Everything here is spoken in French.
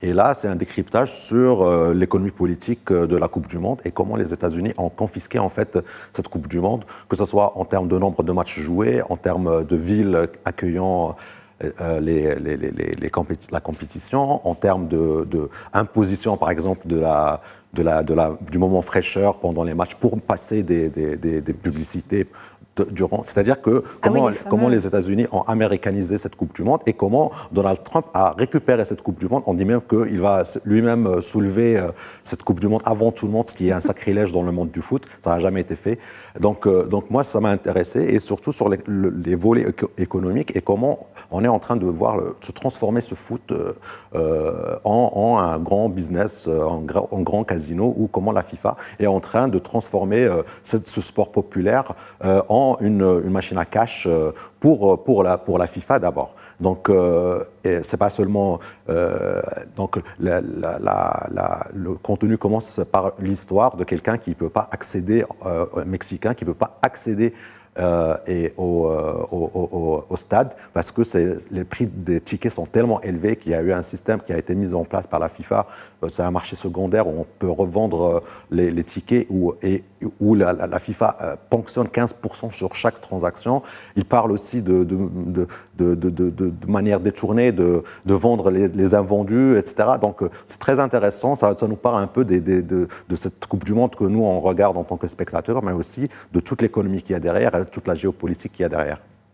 Et là, c'est un décryptage sur l'économie politique de la Coupe du Monde et comment les États-Unis ont confisqué en fait cette Coupe du Monde, que ce soit en termes de nombre de matchs joués, en termes de villes accueillant la compétition, en termes de imposition, par exemple, du moment fraîcheur pendant les matchs pour passer des publicités c'est-à-dire que Ah oui, comment les États-Unis ont américanisé cette Coupe du Monde et comment Donald Trump a récupéré cette Coupe du Monde. On dit même qu'il va lui-même soulever cette Coupe du Monde avant tout le monde, ce qui est un sacrilège dans le monde du foot. Ça n'a jamais été fait. Donc moi, ça m'a intéressé et surtout sur les volets économiques et comment on est en train de voir se transformer ce foot en un grand business, en grand casino, ou comment la FIFA est en train de transformer ce sport populaire en une machine à cash pour la FIFA d'abord. Donc, c'est pas seulement. Donc, le contenu commence par l'histoire de quelqu'un qui ne peut pas accéder, mexicain, qui ne peut pas accéder au stade parce que les prix des tickets sont tellement élevés qu'il y a eu un système qui a été mis en place par la FIFA. C'est un marché secondaire où on peut revendre les tickets où la FIFA ponctionne 15% sur chaque transaction. Il parle aussi de manière détournée de vendre les invendus, etc. Donc c'est très intéressant. Ça nous parle un peu de cette Coupe du Monde que nous on regarde en tant que spectateurs, mais aussi de toute l'économie qu'il y a derrière, toute la géopolitique qu'il y a derrière.